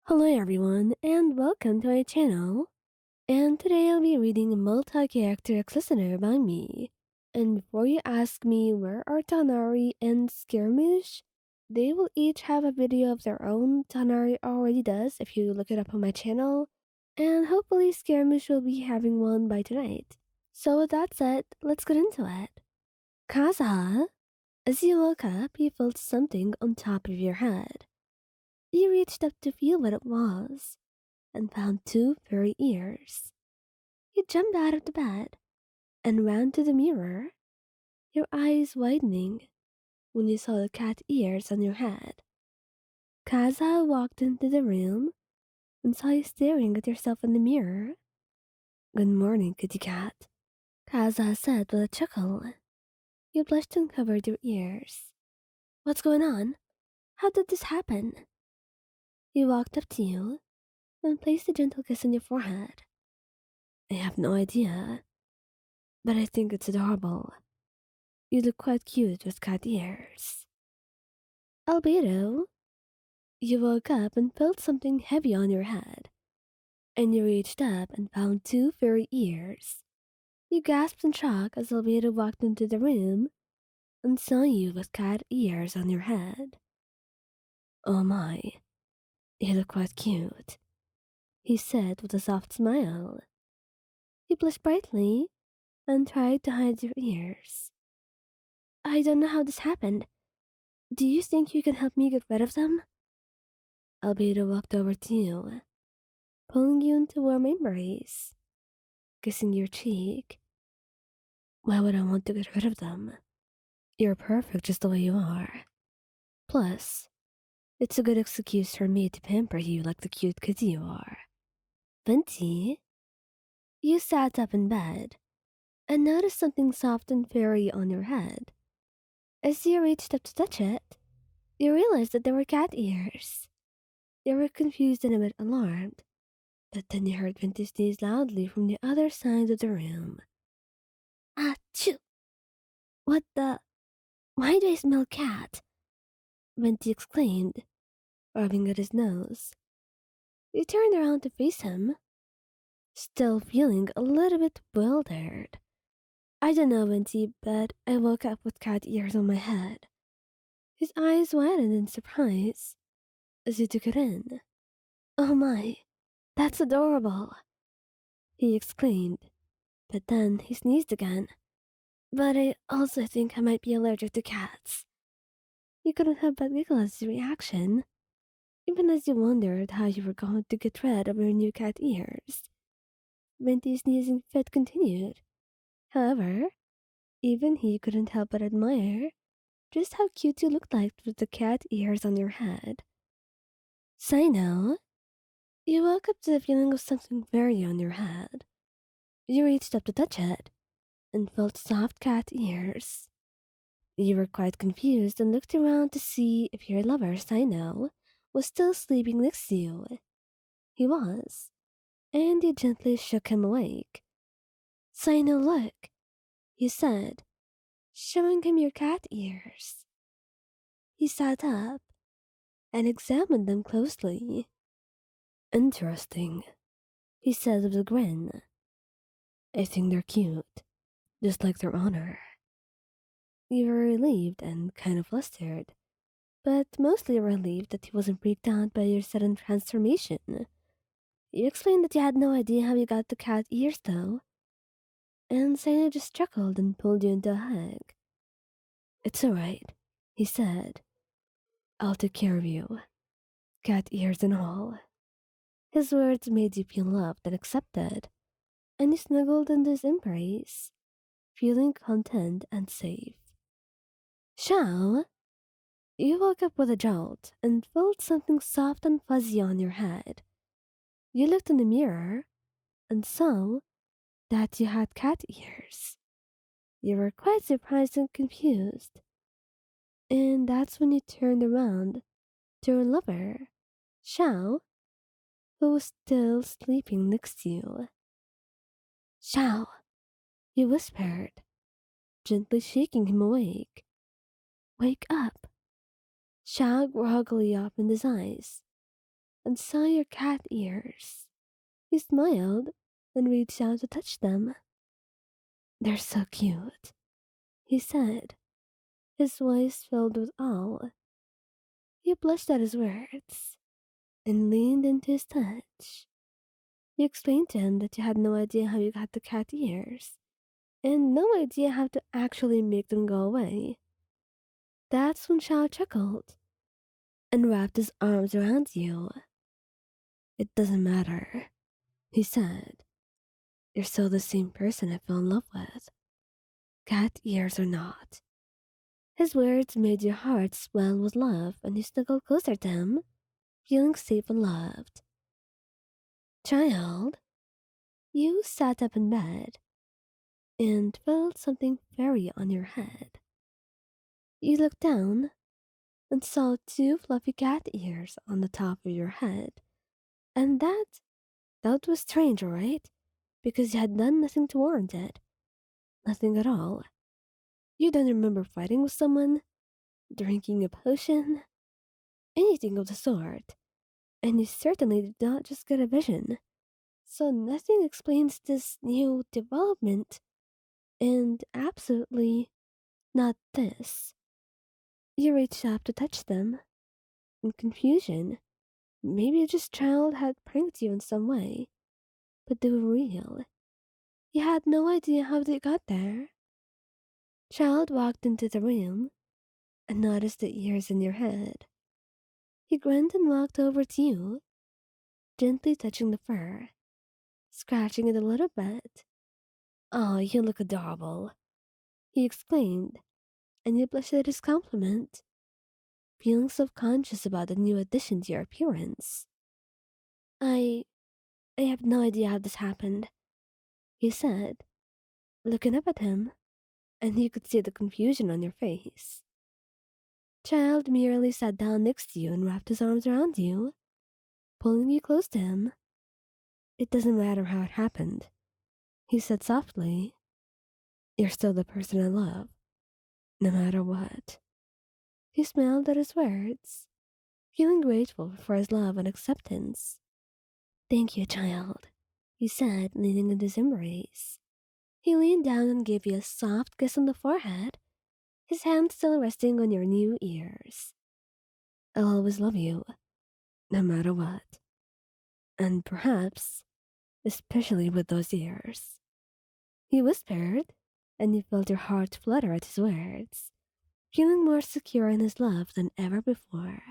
Hello everyone, and welcome to my channel. And today I'll be reading a multi-character listener by me. And before you ask me where are Tanari and Skirmish, they will each have a video of their own. Tanari already does if you look it up on my channel, and hopefully Skirmish will be having one by tonight. So with that said, let's get into it. Kazuha, as you woke up, you felt something on top of your head. You reached up to feel what it was and found two furry ears. You jumped out of the bed and ran to the mirror, your eyes widening when you saw the cat ears on your head. Kaza walked into the room and saw you staring at yourself in the mirror. Good morning, kitty cat, Kaza said with a chuckle. You blushed and covered your ears. What's going on? How did this happen? He walked up to you and placed a gentle kiss on your forehead. I have no idea, but I think it's adorable. You look quite cute with cat ears. Albedo, you woke up and felt something heavy on your head, and you reached up and found two furry ears. You gasped in shock as Albedo walked into the room and saw you with cat ears on your head. Oh my, you look quite cute, he said with a soft smile. You blushed brightly and tried to hide your ears. I don't know how this happened. Do you think you can help me get rid of them? Albedo walked over to you, pulling you into a warm embrace, kissing your cheek. Why would I want to get rid of them? You're perfect just the way you are. Plus, it's a good excuse for me to pamper you like the cute kitty you are. Venti, you sat up in bed and noticed something soft and fairy on your head. As you reached up to touch it, you realized that they were cat ears. You were confused and a bit alarmed, but then you heard Venti sneeze loudly from the other side of the room. Achoo! What the? Why do I smell cat? Venti exclaimed, rubbing at his nose. He turned around to face him, still feeling a little bit bewildered. I don't know, Venti, but I woke up with cat ears on my head. His eyes widened in surprise as he took it in. Oh my, that's adorable, he exclaimed, but then he sneezed again. But I also think I might be allergic to cats. You couldn't help but giggle at his reaction, even as you wondered how you were going to get rid of your new cat ears. Venti's sneezing fit continued. However, even he couldn't help but admire just how cute you looked like with the cat ears on your head. Cyno, you woke up to the feeling of something furry on your head. You reached up to touch it and felt soft cat ears. You were quite confused and looked around to see if your lover, Cyno, was still sleeping next to you. He was, and you gently shook him awake. Cyno, look, you said, showing him your cat ears. He sat up and examined them closely. Interesting, he said with a grin. I think they're cute, just like their owner. You were relieved and kind of flustered, but mostly relieved that he wasn't freaked out by your sudden transformation. You explained that you had no idea how you got the cat ears, though, and Cyno just chuckled and pulled you into a hug. It's alright, he said. I'll take care of you, cat ears and all. His words made you feel loved and accepted, and you snuggled into his embrace, feeling content and safe. Xiao, you woke up with a jolt and felt something soft and fuzzy on your head. You looked in the mirror and saw that you had cat ears. You were quite surprised and confused. And that's when you turned around to your lover, Xiao, who was still sleeping next to you. Xiao, you whispered, gently shaking him awake. Wake up. Xiao groggily opened his eyes. and saw your cat ears. He smiled and reached out to touch them. They're so cute, he said, his voice filled with awe. He blushed at his words and leaned into his touch. You explained to him that you had no idea how you got the cat ears, and no idea how to actually make them go away. That's when Xiao chuckled and wrapped his arms around you. It doesn't matter, he said. You're still the same person I fell in love with. Cat ears or not. His words made your heart swell with love, and you snuggled closer to him, feeling safe and loved. Child, you sat up in bed and felt something fairy on your head. You looked down and saw two fluffy cat ears on the top of your head. And that was strange, right? Because you had done nothing to warrant it. Nothing at all. You don't remember fighting with someone, drinking a potion, anything of the sort. And you certainly did not just get a vision. So nothing explains this new development. And absolutely not this. You reached up to touch them. In confusion, maybe this child had pranked you in some way. But they were real. You had no idea how they got there. Child walked into the room and noticed the ears in your head. He grinned and walked over to you, gently touching the fur, scratching it a little bit. Oh, you look adorable, he exclaimed, and you blushed at his compliment, feeling self-conscious about the new addition to your appearance. I I have no idea how this happened, he said, looking up at him, and you could see the confusion on your face. Child merely sat down next to you and wrapped his arms around you, pulling you close to him. It doesn't matter how it happened, he said softly. You're still the person I love, no matter what. He smiled at his words, feeling grateful for his love and acceptance. Thank you, child, he said, leaning into his embrace. He leaned down and gave you a soft kiss on the forehead, his hand still resting on your new ears. I'll always love you, no matter what. And perhaps, especially with those ears. He whispered, and you felt your heart flutter at his words, feeling more secure in his love than ever before.